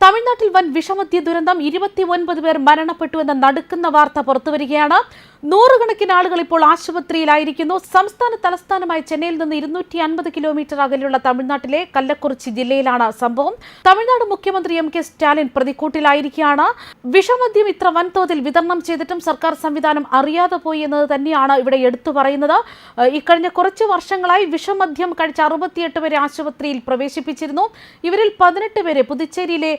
തമിഴ്നാട്ടിൽ വൻ വിഷമദ്യ ദുരന്തം 29 പേർ മരണപ്പെട്ടുവെന്ന നടുക്കുന്ന വാർത്ത പുറത്തുവരികയാണ്. നൂറുകണക്കിന് ആളുകൾ ഇപ്പോൾ ആശുപത്രിയിലായിരിക്കുന്നു. സംസ്ഥാന തലസ്ഥാനമായ ചെന്നൈയിൽ നിന്ന് 250 കിലോമീറ്റർ അകലെയുള്ള തമിഴ്നാട്ടിലെ കല്ലക്കുറിച്ചി ജില്ലയിലാണ് സംഭവം. തമിഴ്നാട് മുഖ്യമന്ത്രി എം കെ സ്റ്റാലിൻ പ്രതിക്കൂട്ടിലായിരിക്കുകയാണ്. വിഷമദ്യം ഇത്ര വൻതോതിൽ വിതരണം ചെയ്തിട്ടും സർക്കാർ സംവിധാനം അറിയാതെ പോയി എന്നത് തന്നെയാണ് ഇവിടെ എടുത്തു പറയുന്നത്. ഇക്കഴിഞ്ഞ കുറച്ച് വർഷങ്ങളായി വിഷമദ്യം കഴിച്ച 68 പേരെ ആശുപത്രിയിൽ പ്രവേശിപ്പിച്ചിരുന്നു. ഇവരിൽ 18 പേരെ പുതുച്ചേരിയിലെ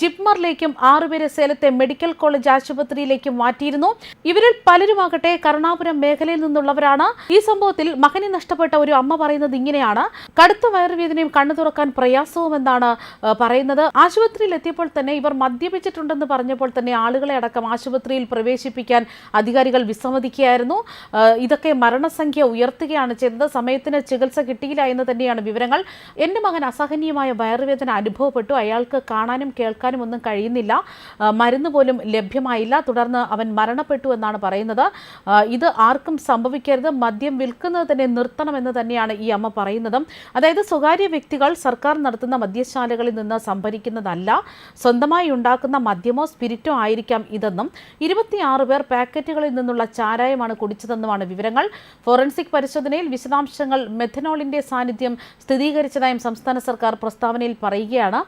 ജിപ്മറിലേക്കും 6 പേരെ സേലത്തെ മെഡിക്കൽ കോളേജ് ആശുപത്രിയിലേക്കും മാറ്റിയിരുന്നു. ഇവരിൽ പലരും കരുണാപുരം മേഖലയിൽ നിന്നുള്ളവരാണ്. ഈ സംഭവത്തിൽ മകനെ നഷ്ടപ്പെട്ട ഒരു അമ്മ പറയുന്നത് ഇങ്ങനെയാണ്: കടുത്ത വയറുവേദനയും കണ്ണു തുറക്കാൻ പ്രയാസവും എന്നാണ് പറയുന്നത്. ആശുപത്രിയിൽ എത്തിയപ്പോൾ തന്നെ ഇവർ മദ്യപിച്ചിട്ടുണ്ടെന്ന് പറഞ്ഞപ്പോൾ തന്നെ ആളുകളെ അടക്കം ആശുപത്രിയിൽ പ്രവേശിപ്പിക്കാൻ അധികാരികൾ വിസമ്മതിക്കുകയായിരുന്നു. ഇതൊക്കെ മരണസംഖ്യ ഉയർത്തുകയാണ് ചെയ്തത്. സമയത്തിന് ചികിത്സ കിട്ടിയില്ല എന്ന് തന്നെയാണ് വിവരങ്ങൾ. എൻ്റെ മകൻ അസഹനീയമായ വയറുവേദന അനുഭവപ്പെട്ടു. അയാൾക്ക് കാണാനും കേൾക്കാനും ഒന്നും കഴിയുന്നില്ല. മരുന്ന് പോലും ലഭ്യമായില്ല. തുടർന്ന് അവൻ മരണപ്പെട്ടു എന്നാണ് പറയുന്നത്. ഇത് ആർക്കും സംഭവിക്കരുത്. മദ്യം വിൽക്കുന്നത് തന്നെ നിർത്തണമെന്ന് തന്നെയാണ് ഈ അമ്മ പറയുന്നത്. അതായത് സ്വകാര്യ വ്യക്തികൾ സർക്കാർ നടത്തുന്ന മദ്യശാലകളിൽ നിന്ന് സംഭരിക്കുന്നതല്ല, സ്വന്തമായി ഉണ്ടാക്കുന്ന മദ്യമോ സ്പിരിറ്റോ ആയിരിക്കാം ഇതെന്നും 26 പേർ പാക്കറ്റുകളിൽ നിന്നുള്ള ചാരായമാണ് കുടിച്ചതെന്നുമാണ് വിവരങ്ങൾ. ഫോറൻസിക് പരിശോധനയിൽ വിശദാംശങ്ങൾ മെഥനോളിന്റെ സാന്നിധ്യം സ്ഥിരീകരിച്ചതായും സംസ്ഥാന സർക്കാർ പ്രസ്താവനയിൽ പറയുകയാണ്.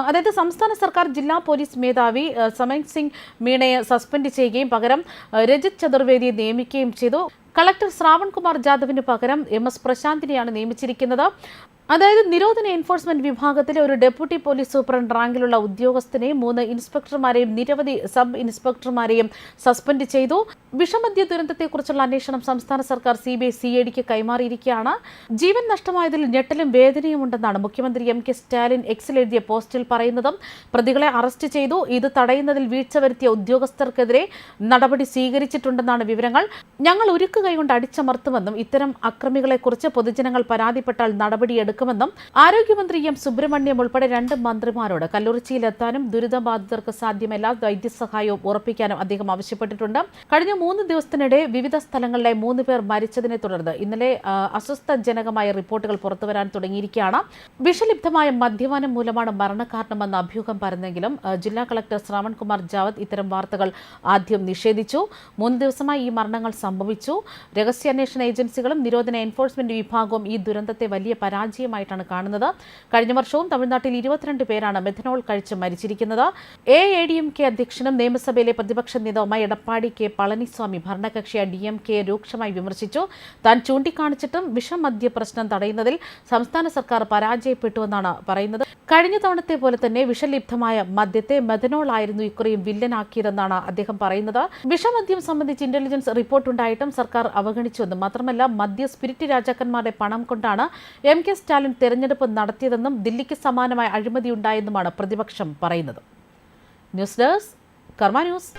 അതായത് സംസ്ഥാന സർക്കാർ ജില്ലാ പോലീസ് മേധാവി സമൻ സിംഗ് മീണയെ സസ്പെൻഡ് ചെയ്യുകയും പകരം രജിത് ചതുർവേദിയെ നിയമിക്കുകയും ചെയ്തു. കളക്ടർ ശ്രാവൺകുമാർ ജാദവിന് പകരം MS പ്രശാന്തിനെയാണ് നിയമിച്ചിരിക്കുന്നത്. അതായത് നിരോധന എൻഫോഴ്സ്മെന്റ് വിഭാഗത്തിലെ ഒരു ഡെപ്യൂട്ടി പോലീസ് സൂപ്രണ്ട് റാങ്കിലുള്ള ഉദ്യോഗസ്ഥനെയും 3 ഇൻസ്പെക്ടർമാരെയും നിരവധി സബ് ഇൻസ്പെക്ടർമാരെയും സസ്പെൻഡ് ചെയ്തു. വിഷമദ്യ ദുരന്തത്തെക്കുറിച്ചുള്ള അന്വേഷണം സംസ്ഥാന സർക്കാർ CBI CIDക്ക് കൈമാറിയിരിക്കുകയാണ്. ജീവൻ നഷ്ടമായതിൽ ഞെട്ടലും വേദനയും ഉണ്ടെന്നാണ് മുഖ്യമന്ത്രി എം കെ സ്റ്റാലിൻ എക്സിൽ എഴുതിയ പോസ്റ്റിൽ പറയുന്നത്. പ്രതികളെ അറസ്റ്റ് ചെയ്തു. ഇത് തടയുന്നതിൽ വീഴ്ച വരുത്തിയ ഉദ്യോഗസ്ഥർക്കെതിരെ നടപടി സ്വീകരിച്ചിട്ടുണ്ടെന്നാണ് വിവരങ്ങൾ. ഞങ്ങൾ ഉരുക്ക് കൈകൊണ്ട് അടിച്ചമർത്തുമെന്നും ഇത്തരം അക്രമികളെക്കുറിച്ച് പൊതുജനങ്ങൾ പരാതിപ്പെട്ടാൽ നടപടിയെടുക്കും ും ആരോഗ്യമന്ത്രി എം സുബ്രഹ്മണ്യം ഉൾപ്പെടെ 2 മന്ത്രിമാരോട് കല്ലൂർച്ചിയിലെത്താനും ദുരിതബാധിതർക്ക് സാധ്യമെല്ലാ വൈദ്യസഹായവും ഉറപ്പിക്കാനും അദ്ദേഹം ആവശ്യപ്പെട്ടിട്ടുണ്ട്. കഴിഞ്ഞ 3 ദിവസത്തിനിടെ വിവിധ സ്ഥലങ്ങളിലെ 3 പേർ മരിച്ചതിനെ തുടർന്ന് ഇന്നലെ അസ്വസ്ഥജനകമായ റിപ്പോർട്ടുകൾ പുറത്തുവരാൻ തുടങ്ങിയിരിക്കുകയാണ്. വിഷലിപ്തമായ മദ്യപാനം മൂലമാണ് മരണകാരണമെന്ന അഭ്യൂഹം പരന്നെങ്കിലും ജില്ലാ കളക്ടർ ശ്രാവൺകുമാർ ജാദവ് ഇത്തരം വാർത്തകൾ ആദ്യം നിഷേധിച്ചു. 3 ദിവസമായി ഈ മരണങ്ങൾ സംഭവിച്ചു. രഹസ്യാന്വേഷണ ഏജൻസികളും നിരോധന എൻഫോഴ്സ്മെന്റ് വിഭാഗവും ഈ ദുരന്തത്തെ വലിയ പരാജയമായിട്ടാണ് കാണുന്നത്. കഴിഞ്ഞ വർഷവും തമിഴ്നാട്ടിൽ 22 പേരാണ് മെഥനോൾ കഴിച്ച് മരിച്ചിരിക്കുന്നത്. AADMK അധ്യക്ഷനും നിയമസഭയിലെ പ്രതിപക്ഷ നേതാവുമായ എടപ്പാടി കെ പളനിസ്വാമി ഭരണകക്ഷിയായ DMK രൂക്ഷമായി വിമർശിച്ചു. താൻ ചൂണ്ടിക്കാണിച്ചിട്ടും വിഷമദ്യ പ്രശ്നം തടയുന്നതിൽ സംസ്ഥാന സർക്കാർ പരാജയപ്പെട്ടുവെന്നാണ് പറയുന്നത്. കഴിഞ്ഞ തവണത്തെ പോലെ തന്നെ വിഷലിപ്തമായ മദ്യത്തെ മെഥനോൾ ആയിരുന്നു ഇക്കുറിയും വില്ലനാക്കിയതെന്നാണ് അദ്ദേഹം പറയുന്നത്. വിഷമദ്യം സംബന്ധിച്ച് ഇന്റലിജൻസ് റിപ്പോർട്ടുണ്ടായിട്ടും സർക്കാർ അവഗണിച്ചുവെന്നും മാത്രമല്ല മദ്യ സ്പിരിറ്റ് രാജാക്കന്മാരുടെ പണം കൊണ്ടാണ് എം കെ സ്റ്റാലിൻ തെരഞ്ഞെടുപ്പ് നടത്തിയതെന്നും ദില്ലിക്ക് സമാനമായ അഴിമതിയുണ്ടായെന്നുമാണ് പ്രതിപക്ഷം പറയുന്നത്. ന്യൂസ് ഡെസ്ക് കർമ്മ ന്യൂസ്.